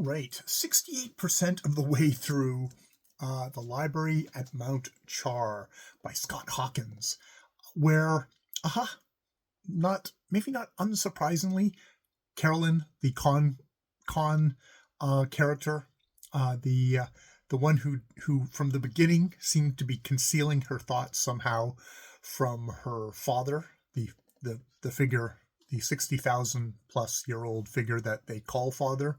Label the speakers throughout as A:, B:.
A: right, 68% of the way through The Library at Mount Char by Scott Hawkins, where, maybe not unsurprisingly, Cryln, the con character, the one who from the beginning seemed to be concealing her thoughts somehow from her father, the figure, the 60,000 plus year old figure that they call father,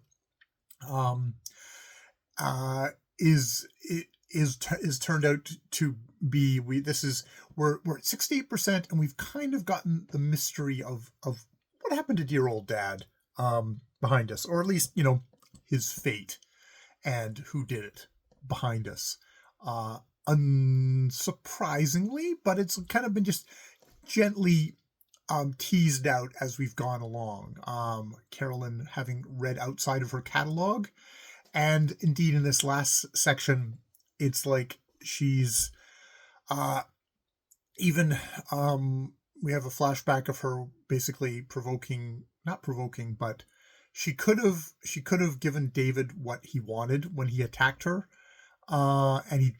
A: is turned out to be we're at 68%, and we've kind of gotten the mystery of what happened to dear old dad behind us, or at least his fate and who did it behind us. Unsurprisingly, but it's kind of been just gently teased out as we've gone along. Cryln having read outside of her catalog, and indeed in this last section, it's like she's we have a flashback of her basically not provoking, but she could have given David what he wanted when he attacked her.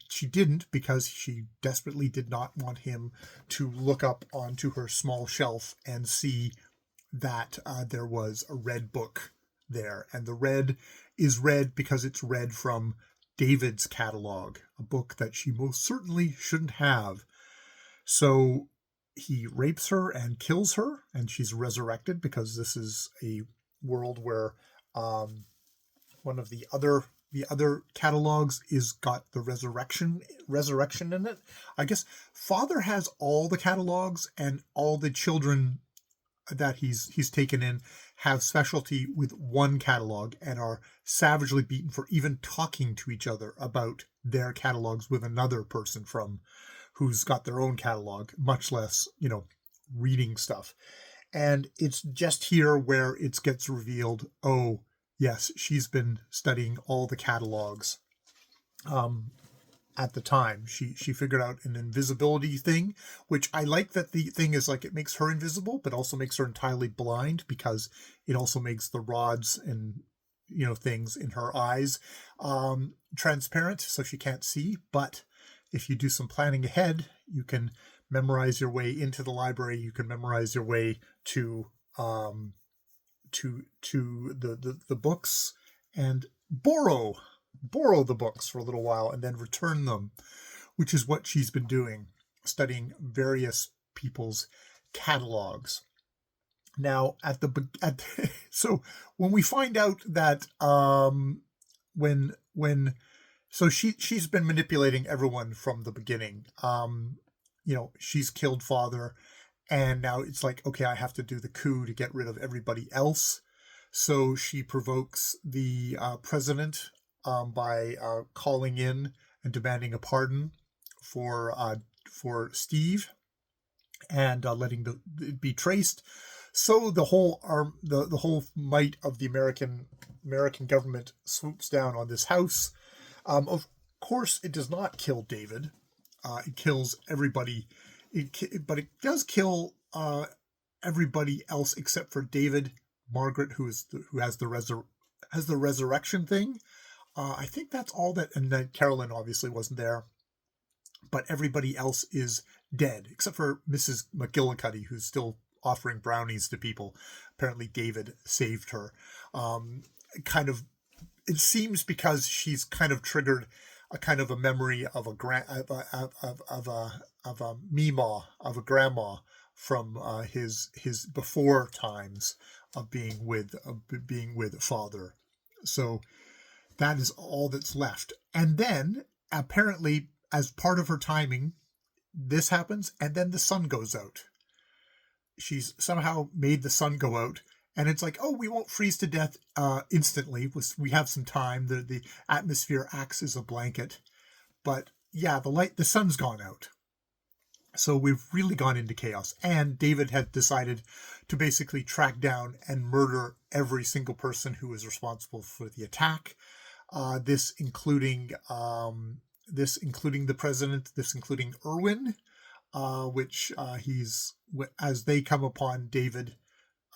A: She didn't, because she desperately did not want him to look up onto her small shelf and see that there was a red book there. And the red is red because it's read from David's catalog, a book that she most certainly shouldn't have. So he rapes her and kills her, and she's resurrected, because this is a world where one of the other catalogs is got the resurrection in it. I guess father has all the catalogs, and all the children that he's taken in have specialty with one catalog and are savagely beaten for even talking to each other about their catalogs with another person who's got their own catalog, much less reading stuff. And it's just here where it gets revealed, oh yes, she's been studying all the catalogs. At the time, she figured out an invisibility thing, which I like, that the thing is like, it makes her invisible, but also makes her entirely blind, because it also makes the rods and things in her eyes transparent, so she can't see. But if you do some planning ahead, you can memorize your way into the library. You can memorize your way to the books, and borrow the books for a little while and then return them, which is what she's been doing, studying various people's catalogs. Now, so when we find out that she's been manipulating everyone from the beginning. She's killed father, and now it's like, okay, I have to do the coup to get rid of everybody else. So she provokes the president by calling in and demanding a pardon for Steve, and letting it be traced. So the whole the whole might of the American government swoops down on this house. Of course, it does not kill David. It kills everybody. But it does kill everybody else except for David, Margaret, who has the resurrection thing. I think that's all that, and then Cryln obviously wasn't there. But everybody else is dead, except for Mrs. McGillicuddy, who's still offering brownies to people. Apparently David saved her. It seems because she's kind of triggered a kind of a memory of a grandma from his before times of being with father. So that is all that's left. And then apparently, as part of her timing, this happens, and then the sun goes out. She's somehow made the sun go out, and it's like, oh, we won't freeze to death instantly. We have some time. The atmosphere acts as a blanket. But yeah, the sun's gone out. So we've really gone into chaos. And David had decided to basically track down and murder every single person who was responsible for the attack. This including the president, this including Irwin, which as they come upon David,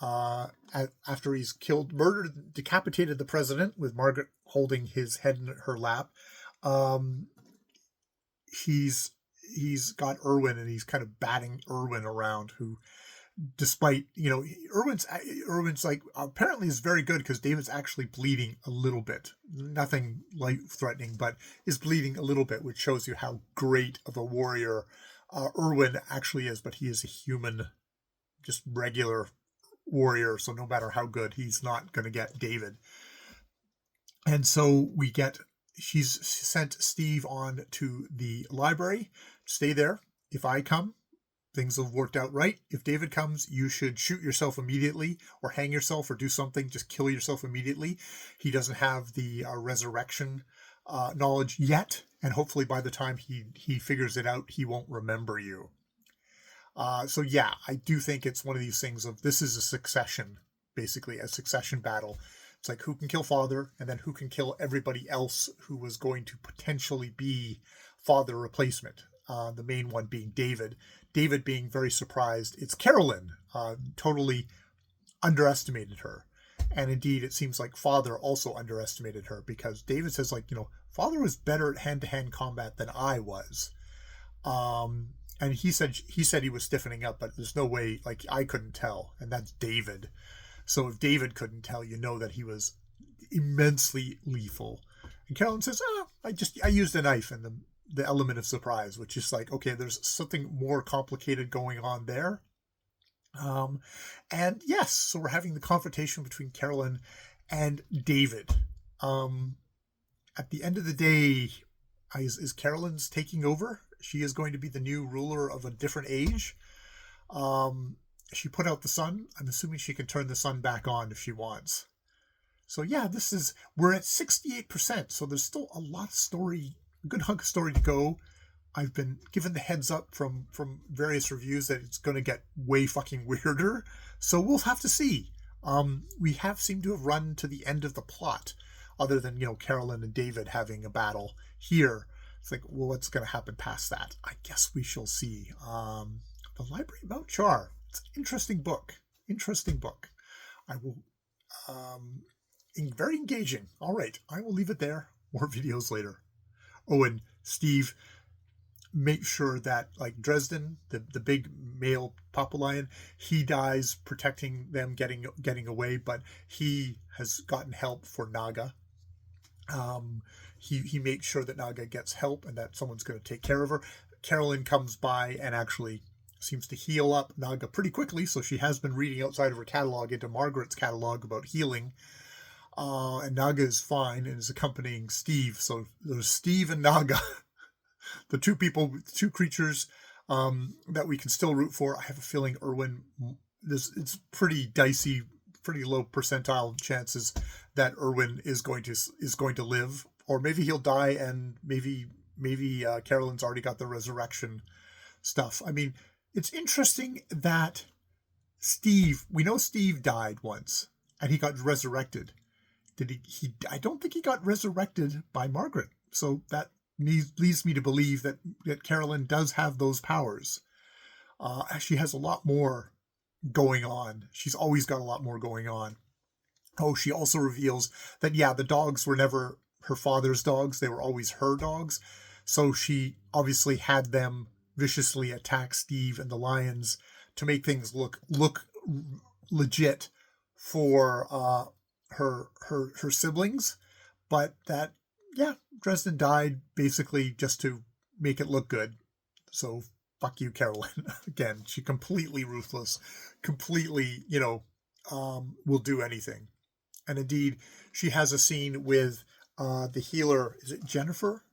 A: after he's murdered, decapitated the president with Margaret holding his head in her lap. Um, he's got Irwin, and he's kind of batting Irwin around, who, despite, Irwin's like, apparently is very good, because David's actually bleeding a little bit, nothing life threatening, but is bleeding a little bit, which shows you how great of a warrior Irwin actually is. But he is a human, just regular warrior, so no matter how good, he's not going to get David. And so she's sent Steve on to the library. Stay there. If I come, things have worked out right. If David comes, you should shoot yourself immediately, or hang yourself, or do something. Just kill yourself immediately. He doesn't have the resurrection knowledge yet, and hopefully by the time he figures it out, he won't remember you. So yeah, I do think it's one of these things of, this is a succession battle. It's like, who can kill father, and then who can kill everybody else who was going to potentially be father replacement. The main one being David. David being very surprised. It's Cryln, totally underestimated her. And indeed, it seems like father also underestimated her, because David says, like, father was better at hand-to-hand combat than I was. And he said he was stiffening up, but there's no way, like, I couldn't tell. And that's David. So if David couldn't tell, that he was immensely lethal. And Cryln says, I used a knife, and the element of surprise, which is like, okay, there's something more complicated going on there. And yes, so we're having the confrontation between Cryln and David. At the end of the day, is Cryln's taking over? She is going to be the new ruler of a different age. She put out the sun. I'm assuming she can turn the sun back on if she wants. So yeah, we're at 68%. So there's still a lot of story, a good hunk of story to go. I've been given the heads up from various reviews that it's going to get way fucking weirder. So we'll have to see. We have seemed to have run to the end of the plot, other than, Cryln and David having a battle here. It's like, well, what's going to happen past that? I guess we shall see. The Library of Mount Char. It's an interesting book. I will, very engaging. All right, I will leave it there. More videos later. Oh, and Steve, make sure that, like, Dresden, the big male papa lion, he dies protecting them, getting away, but he has gotten help for Naga. He makes sure that Naga gets help, and that someone's going to take care of her. Cryln comes by and actually seems to heal up Naga pretty quickly, so she has been reading outside of her catalog into Margaret's catalog about healing. And Naga is fine and is accompanying Steve. So there's Steve and Naga, the two creatures that we can still root for. I have a feeling Irwin, it's pretty dicey, pretty low percentile chances that Irwin is going to live, or maybe he'll die, and maybe Cryln's already got the resurrection stuff. I mean, it's interesting that we know Steve died once and he got resurrected. I don't think he got resurrected by Margaret. So that leads me to believe that Cryln does have those powers. She has a lot more going on. She's always got a lot more going on. Oh, she also reveals that, the dogs were never her father's dogs. They were always her dogs. So she obviously had them viciously attack Steve and the lions to make things look legit for her siblings. But that, Dresden died basically just to make it look good. So fuck you, Cryln. Again, she completely ruthless, completely, will do anything. And indeed, she has a scene with the healer. Is it Jennifer?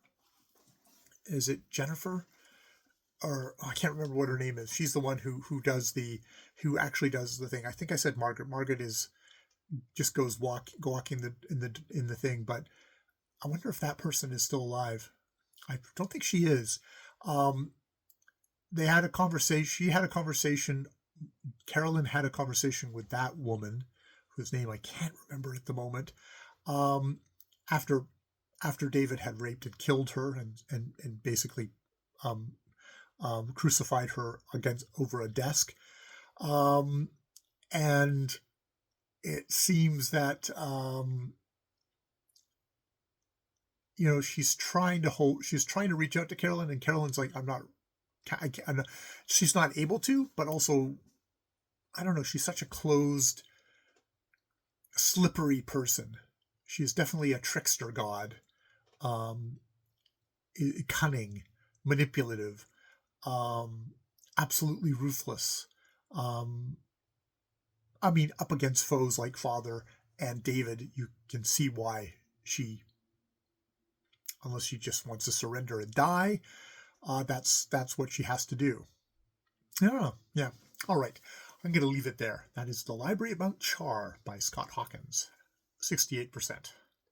A: Or I can't remember what her name is. She's the one who actually does the thing. I think I said Margaret. Margaret just goes walking in the thing, but I wonder if that person is still alive. I don't think she is. They had a conversation. She had a conversation. Cryln had a conversation with that woman, whose name I can't remember at the moment. After David had raped and killed her and basically crucified her over a desk. And it seems that she's trying to reach out to Carolyn, and Carolyn's like, I'm not, she's not able to, but also, I don't know, she's such a closed, slippery person. She's definitely a trickster god, um, cunning, manipulative, absolutely ruthless. Um, I mean, up against foes like Father and David, you can see why unless she just wants to surrender and die, that's what she has to do. I don't know. Yeah. All right. I'm going to leave it there. That is The Library of Mount Char by Scott Hawkins. 68%.